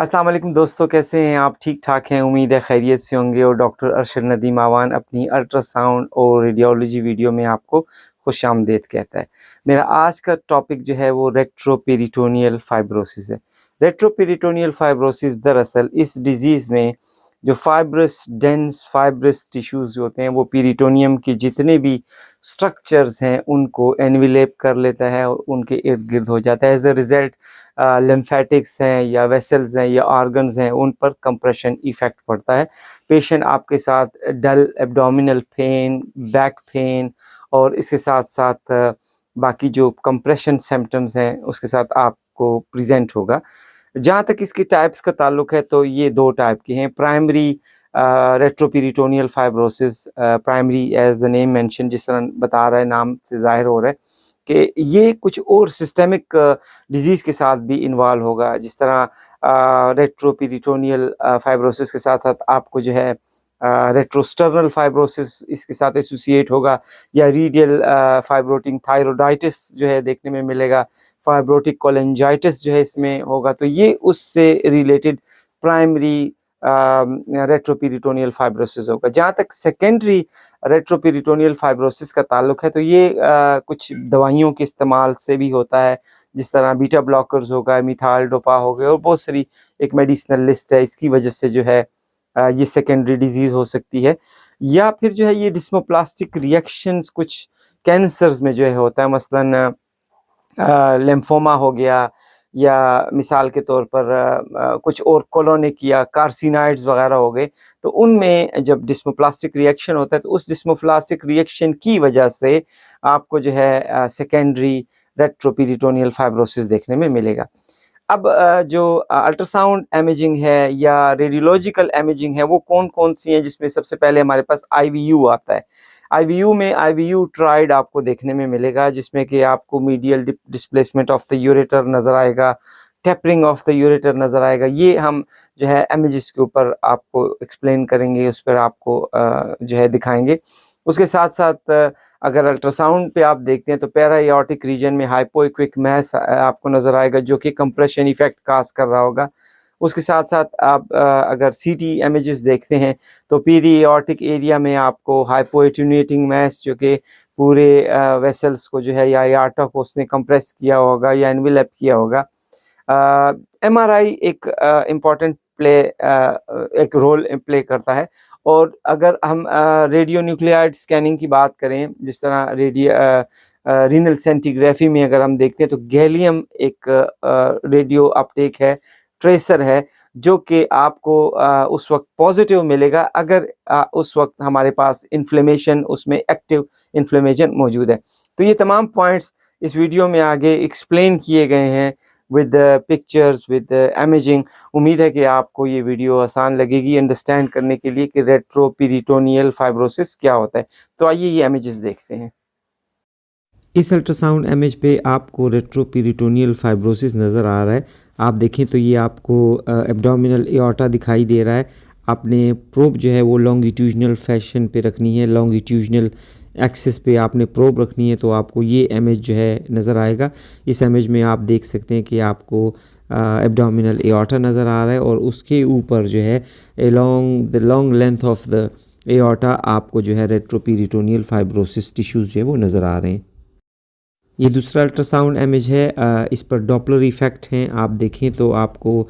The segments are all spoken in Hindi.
अस्सलाम वालेकुम दोस्तों, कैसे हैं आप? ठीक ठाक हैं, उम्मीद है खैरियत से होंगे। और डॉक्टर अरशद नदीम आवान अपनी अल्ट्रासाउंड और रेडियोलॉजी वीडियो में आपको खुशामदीद कहता है। मेरा आज का टॉपिक जो है वो रेट्रोपेरिटोनियल फाइब्रोसिस है। रेट्रोपेरिटोनियल फाइब्रोसिस दरअसल इस डिजीज़ में जो फाइब्रस डेंस फाइब्रस टिश्यूज़ होते हैं वो पेरिटोनियम के जितने भी स्ट्रक्चर्स हैं उनको एनविलेप कर लेता है और उनके इर्द गिर्द हो जाता है। एज अ रिज़ल्ट लिम्फेटिक्स हैं या वेसल्स हैं या ऑर्गन्स हैं उन पर कंप्रेशन इफ़ेक्ट पड़ता है। पेशेंट आपके साथ डल एब्डोमिनल पेन, बैक पेन और इसके साथ साथ बाकी जो कंप्रेशन सिम्पटम्स हैं उसके साथ आपको प्रेजेंट होगा। जहाँ तक इसकी टाइप्स का ताल्लुक है तो ये 2 टाइप के हैं। Primary retroperitoneal fibrosis, primary as the name mention, जिस तरह बता रहा है नाम से ज़ाहिर हो रहा है कि ये कुछ और सिस्टेमिक डिजीज़ के साथ भी इन्वॉल्व होगा। जिस तरह रेट्रोपेरिटोनियल फाइब्रोसिस के साथ-साथ आपको जो है रेट्रोस्टर्नल फाइब्रोसिस इसके साथ एसोसिएट होगा, या रीडियल फाइब्रोटिक थायरॉइडाइटिस जो है देखने में मिलेगा, फाइब्रोटिक कोलेंजाइटिस जो है इसमें होगा। तो ये उससे रिलेटेड प्राइमरी रेट्रोपेरिटोनियल फाइब्रोसिस होगा। जहाँ तक सेकेंडरी रेट्रोपेरिटोनियल फाइब्रोसिस का ताल्लुक है तो ये कुछ दवाइयों के इस्तेमाल से भी होता है, जिस तरह बीटा ब्लॉकर्स हो गए, मिथाइल डोपा हो गए और बहुत सारी एक मेडिसिनल लिस्ट है। इसकी वजह से जो है ये सेकेंडरी डिजीज़ हो सकती है। या फिर जो है ये डिस्मोप्लास्टिक रिएक्शंस कुछ कैंसर्स में जो है होता है, मसलन लिम्फोमा हो गया, या मिसाल के तौर पर कुछ और कोलोनिक या कार्सिनॉइड्स वगैरह हो गए। तो उनमें जब डिस्मोप्लास्टिक रिएक्शन होता है तो उस डिस्मोप्लास्टिक रिएक्शन की वजह से आपको जो है सेकेंडरी रेट्रोपेरिटोनियल फाइब्रोसिस देखने में मिलेगा। अब जो अल्ट्रासाउंड इमेजिंग है या रेडियोलॉजिकल इमेजिंग है वो कौन-कौन सी हैं, जिसमें सबसे पहले हमारे पास आईवीयू आता है। आईवीयू में आईवीयू ट्राइड आपको देखने में मिलेगा, जिसमें कि आपको medial displacement of the ureter नज़र आएगा, टेपरिंग ऑफ द यूरेटर नज़र आएगा। ये हम जो है इमेजेस के ऊपर आपको एक्सप्लेन करेंगे, उस पर आपको जो है दिखाएँगे। उसके साथ-साथ अगर अल्ट्रासाउंड पे आप देखते हैं तो पैरा एओर्टिक रीजन में हाइपोइक्विक मैस आपको नज़र आएगा, जो कि कंप्रेशन इफ़ेक्ट काज़ कर रहा होगा। उसके साथ-साथ आप अगर सीटी इमेजेस देखते हैं तो पीरी एओर्टिक एरिया में आपको हाइपोएटेन्यूएटिंग मैस, जो कि पूरे वेसल्स को जो है या एआर्टा को उसने कंप्रेस किया होगा या एनवेलप किया होगा। एमआरआई एक इम्पॉर्टेंट एक रोल प्ले करता है। और अगर हम रेडियो न्यूक्लियाइड स्कैनिंग की बात करें, जिस तरह रीनल सेंटीग्राफी में अगर हम देखते हैं तो गैलियम एक रेडियो अपटेक है, ट्रेसर है, जो कि आपको उस वक्त पॉजिटिव मिलेगा अगर उस वक्त हमारे पास इन्फ्लेमेशन, उसमें एक्टिव इन्फ्लेमेशन मौजूद है। तो ये तमाम पॉइंट्स इस वीडियो में आगे एक्सप्लेन किए गए हैं विद पिक्चर्स, विद इमेजिंग। उम्मीद है कि आपको ये वीडियो आसान लगेगी अंडरस्टैंड करने के लिए कि रेट्रोपेरिटोनियल फाइब्रोसिस क्या होता है। तो आइए ये इमेजेस देखते हैं। इस अल्ट्रासाउंड इमेज पे आपको रेट्रोपेरिटोनियल फाइब्रोसिस नज़र आ रहा है। आप देखें तो ये आपको एब्डोमिनल एओर्टा दिखाई दे रहा है। आपने प्रोब जो है वो लॉन्गिट्यूजनल फैशन पे रखनी है, लॉन्गिट्यूजनल एक्सिस पे आपने प्रोब रखनी है, तो आपको ये इमेज जो है नज़र आएगा। इस इमेज में आप देख सकते हैं कि आपको एब्डोमिनल एओर्टा नज़र आ रहा है और उसके ऊपर जो है along the long length of the aorta आपको जो है रेट्रोपेरिटोनियल फाइब्रोसिस टिश्यूज़ जो है वो नज़र आ रहे हैं। ये दूसरा अल्ट्रासाउंड इमेज है, इस पर डॉपलर इफ़ेक्ट हैं। आप देखें तो आपको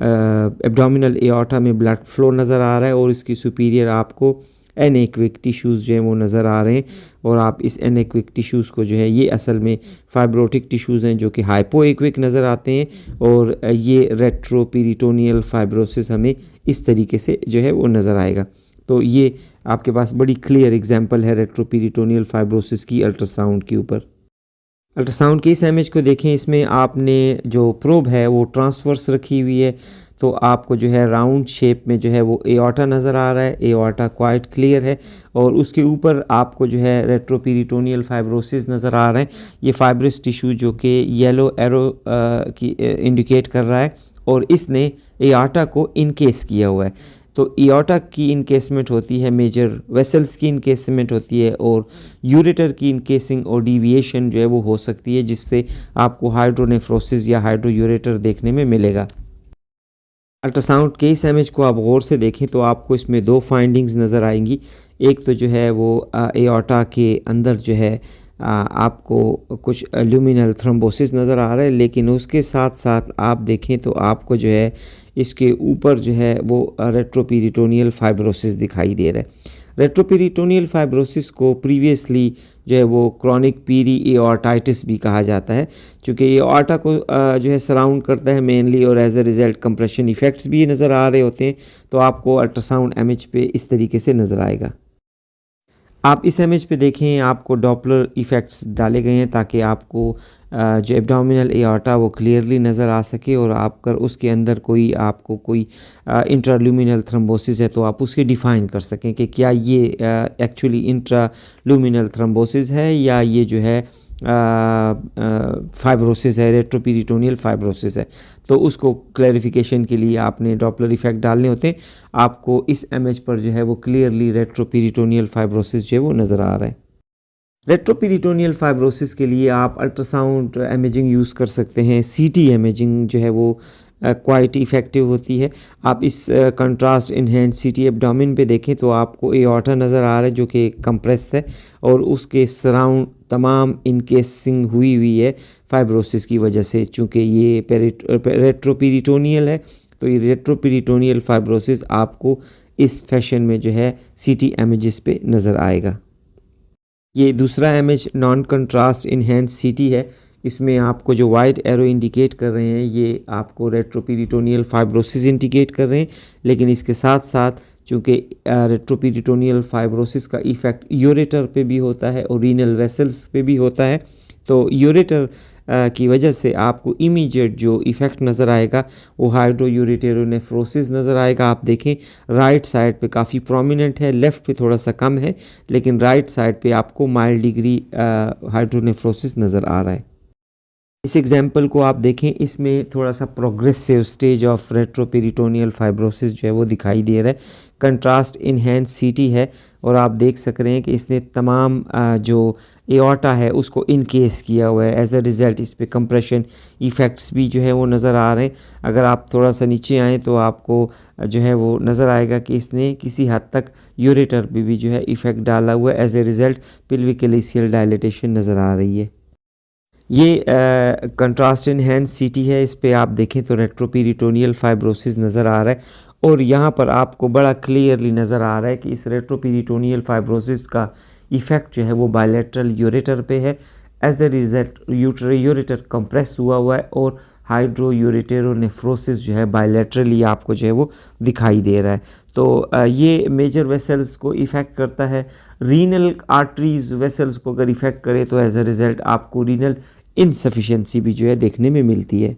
एब्डोमिनल एओर्टा में ब्लड फ्लो नज़र आ रहा है और इसकी सुपीरियर आपको एनेक्विक टिश्यूज़ जो हैं वो नज़र आ रहे हैं। और आप इस एनेक्विक टिश्यूज़ को जो है, ये असल में फाइब्रोटिक टिश्यूज़ हैं जो कि हाइपोएक्विक नज़र आते हैं। और ये रेट्रोपेरिटोनियल फाइब्रोसिस हमें इस तरीके से जो है वो नज़र आएगा। तो ये आपके पास बड़ी क्लियर एग्जांपल है रेट्रोपेरिटोनियल फाइब्रोसिस की अल्ट्रासाउंड के ऊपर। अल्ट्रासाउंड की इस इमेज को देखें, इसमें आपने जो प्रोब है वो ट्रांसवर्स रखी हुई है, तो आपको जो है राउंड शेप में जो है वो एओर्टा नज़र आ रहा है। एओर्टा क्वाइट क्लियर है और उसके ऊपर आपको जो है रेट्रोपेरिटोनियल फाइब्रोसिस नज़र आ रहे हैं। ये फाइब्रस टिश्यू जो कि येलो एरो की इंडिकेट कर रहा है और इसने एओर्टा को इनकेस किया हुआ है। तो एओर्टा की इनकेसमेंट होती है, मेजर वेसल्स की इनकेसमेंट होती है और यूरेटर की इनकेसिंग और डिविएशन जो है वो हो सकती है, जिससे आपको हाइड्रोनेफ्रोसिस या हाइड्रोयूरेटर देखने में मिलेगा। अल्ट्रासाउंड के इस इमेज को आप गौर से देखें तो आपको इसमें दो फाइंडिंग्स नज़र आएंगी। एक तो जो है वो एओर्टा के अंदर जो है आपको कुछ ल्यूमिनल थ्रोम्बोसिस नज़र आ रहा है, लेकिन उसके साथ साथ आप देखें तो आपको जो है इसके ऊपर जो है वो रेट्रोपेरिटोनियल फाइब्रोसिस दिखाई दे रहा है। रेट्रोपेरिटोनियल फाइब्रोसिस को प्रीवियसली जो है वो क्रॉनिक पीरी एओर्टाइटिस भी कहा जाता है, क्योंकि ये एओर्टा को जो है सराउंड करता है मेनली, और as a result compression effects भी नज़र आ रहे होते हैं। तो आपको अल्ट्रासाउंड इमेज पे इस तरीके से नज़र आएगा। आप इस इमेज पे देखें, आपको डॉपलर इफ़ेक्ट्स डाले गए हैं ताकि आपको जो एब्डोमिनल एओर्टा वो क्लियरली नज़र आ सके, और आपकर उसके अंदर आपको कोई इंट्राल्यूमिनल थ्रोम्बोसिस है तो आप उसकी डिफ़ाइन कर सकें कि क्या ये एक्चुअली इंट्राल्यूमिनल थ्रोम्बोसिस है या ये जो है फाइब्रोसिस है, रेट्रोपेरिटोनियल फाइब्रोसिस है। तो उसको क्लैरिफिकेशन के लिए आपने डॉपलर इफ़ेक्ट डालने होते हैं। आपको इस इमेज पर जो है वो क्लियरली रेट्रोपेरिटोनियल फाइब्रोसिस जो है वो नज़र आ रहा है। रेट्रोपेरिटोनियल फाइब्रोसिस के लिए आप अल्ट्रासाउंड इमेजिंग यूज़ कर सकते हैं। सीटी इमेजिंग जो है वो क्वाइट इफ़ेक्टिव होती है। आप इस कंट्रास्ट इनहेंस सीटी एब्डोमेन पे देखें तो आपको एओर्टा नज़र आ रहा है जो कि कंप्रेस है, और उसके सराउंड तमाम इनकेसिंग हुई है फाइब्रोसिस की वजह से। चूँकि ये रेट्रोपेरिटोनियल है तो ये रेट्रोपेरिटोनियल फाइब्रोसिस आपको इस फैशन में जो है सीटी इमेजेस पे नज़र आएगा। ये दूसरा इमेज नॉन कंट्रास्ट इनहेंस सीटी है। इसमें आपको जो वाइट एरो इंडिकेट कर रहे हैं ये आपको रेट्रोपेरिटोनियल फाइब्रोसिस इंडिकेट कर रहे हैं, लेकिन इसके साथ साथ चूँकि रेट्रोपेरिटोनियल फाइब्रोसिस का इफ़ेक्ट यूरेटर पे भी होता है और रीनल वेसल्स पे भी होता है। तो यूरेटर की वजह से आपको इमीडिएट जो इफ़ेक्ट नज़र आएगा वो हाइड्रोयूरेटेरोनेफ्रोसिस नज़र आएगा। आप देखें राइट साइड पे काफ़ी प्रोमिनेंट है, लेफ़्ट पे थोड़ा सा कम है, लेकिन राइट साइड पे आपको माइल्ड डिग्री हाइड्रोनेफ्रोसिस नज़र आ रहा है। इस एग्जाम्पल को आप देखें, इसमें थोड़ा सा progressive stage of retroperitoneal fibrosis जो है वो दिखाई दे रहा है। कंट्रास्ट इनहेंस सीटी है, और आप देख सक रहे हैं कि इसने तमाम जो एओर्टा है उसको इनकेस किया हुआ है। एज अ रिज़ल्ट इस पे कंप्रेशन इफ़ेक्ट्स भी जो है वो नज़र आ रहे हैं। अगर आप थोड़ा सा नीचे आएँ तो आपको जो है वो नज़र आएगा कि इसने किसी हद तक यूरेटर पे भी जो है इफ़ेक्ट डाला हुआ है। एज ए रिज़ल्ट पिल्विक एलिसियल डायलिटेशन नज़र आ रही है। ये कंट्रास्ट इनहेंस सीटी है। इस पे आप देखें तो रेट्रोपेरिटोनियल फाइब्रोसिस नज़र आ रहा है, और यहाँ पर आपको बड़ा क्लियरली नज़र आ रहा है कि इस रेट्रोपेरिटोनियल फाइब्रोसिस का इफ़ेक्ट जो है वो बायलैटरल यूरेटर पे है। As the result ureter compress हुआ है, और हाइड्रोयूरेटेरोनेफ्रोसिस जो है बायलैटरली आपको जो है वो दिखाई दे रहा है। तो ये मेजर वेसल्स को इफ़ेक्ट करता है। रीनल आर्टरीज वेसल्स को अगर इफ़ेक्ट करे तो एज अ रिज़ल्ट आपको रीनल इनसफिशिएंसी भी जो है देखने में मिलती है।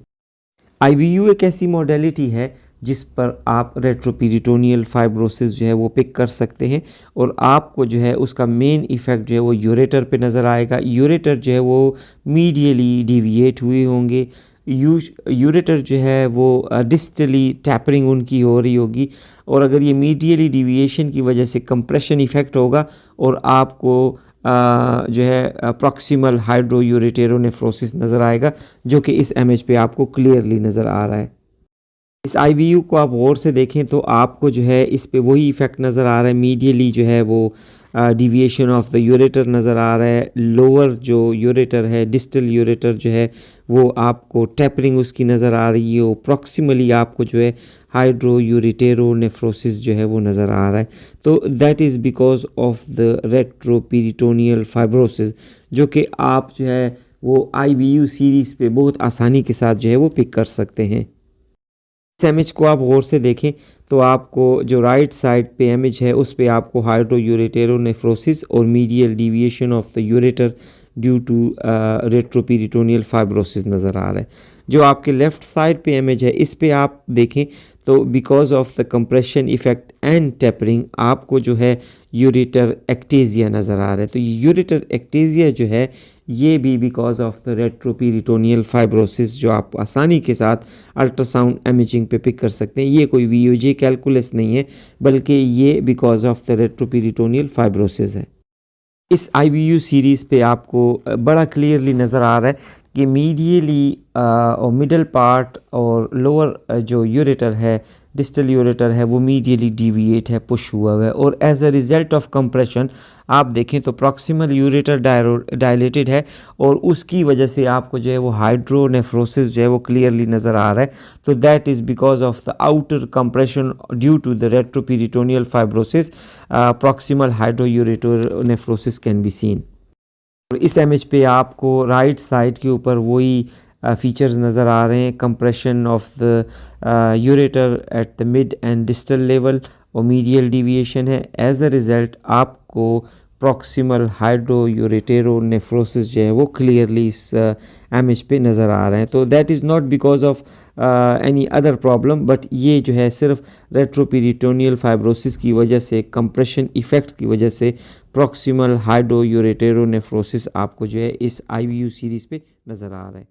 IVU एक ऐसी मॉडलिटी है जिस पर आप रेट्रोपेरिटोनियल फाइब्रोसिस जो है वो पिक कर सकते हैं, और आपको जो है उसका मेन इफ़ेक्ट जो है वो यूरेटर पे नज़र आएगा। यूरेटर जो है वो मीडियली डिविएट हुए होंगे। यूरेटर जो है वो डिस्टली टैपरिंग उनकी हो रही होगी, और अगर ये मीडियली डिविएशन की वजह से कंप्रेशन इफ़ेक्ट होगा, और आपको जो है प्रॉक्सिमल हाइड्रोयूरेटेरोनेफ्रोसिस नज़र आएगा, जो कि इस इमेज पे आपको क्लियरली नज़र आ रहा है। इस IVU को आप गौर से देखें तो आपको जो है इस पे वही इफ़ेक्ट नज़र आ रहा है। मीडियली जो है वो डिविएशन ऑफ द यूरेटर नज़र आ रहा है। लोअर जो यूरेटर है, डिस्टल यूरेटर जो है वो आपको टैपरिंग उसकी नज़र आ रही है। प्रॉक्सिमली आपको जो है हाइड्रोयूरेटेरोनेफ्रोसिस जो है वो नज़र आ रहा है। तो that is because of the retroperitoneal fibrosis, जो कि आप जो है वो IVU सीरीज़ पे बहुत आसानी के साथ जो है वो पिक कर सकते हैं। इस इमेज को आप गौर से देखें तो आपको जो राइट साइड पे इमेज है उस पे आपको हाइड्रोयूरेटेरोनेफ्रोसिस और medial deviation of the ureter due to retroperitoneal fibrosis नज़र आ रहा है। जो आपके लेफ़्ट साइड पे इमेज है इस पे आप देखें तो because of the compression effect and tapering आपको जो है यूरेटर एक्टेजिया नज़र आ रहा है। तो यूरेटर एक्टेजिया जो है ये भी because of the retroperitoneal fibrosis जो आप आसानी के साथ अल्ट्रासाउंड इमेजिंग पे पिक कर सकते हैं। ये कोई VOJ कैलकुलस नहीं है, बल्कि ये because of the retroperitoneal fibrosis है। इस IVU सीरीज़ पे आपको बड़ा क्लियरली नज़र आ रहा है कि मीडियली और मिडल पार्ट और लोअर जो यूरेटर है, डिस्टल यूरेटर है, वो मीडियली डिविएट है, पुश हुआ है, और as a result of compression आप देखें तो प्रॉक्सिमल यूरेटर डायलेटेड है, और उसकी वजह से आपको जो है वो हाइड्रोनेफ्रोसिस जो है वो क्लियरली नज़र आ रहा है। तो that is because of the outer compression due to the retroperitoneal fibrosis, proximal hydroureteronephrosis can be seen. इस इमेज पे आपको राइट साइड के ऊपर वही फीचर्स नज़र आ रहे हैं, compression of the ureter at the mid and distal level, और मीडियल डिविएशन है। एज अ रिज़ल्ट आपको प्रॉक्सिमल हाइड्रोयूरेटेरोनेफ्रोसिस जो है वो क्लियरली इस इमेज पे नज़र आ रहे हैं। तो that is not because of any other problem, but ये जो है सिर्फ रेट्रोपेरिटोनियल फाइब्रोसिस की वजह से, कंप्रेशन इफ़ेक्ट की वजह से प्रॉक्सिमल हाइड्रोयूरेटेरोनेफ्रोसिस आपको जो है इस IVU सीरीज़ पे नज़र आ रहा है।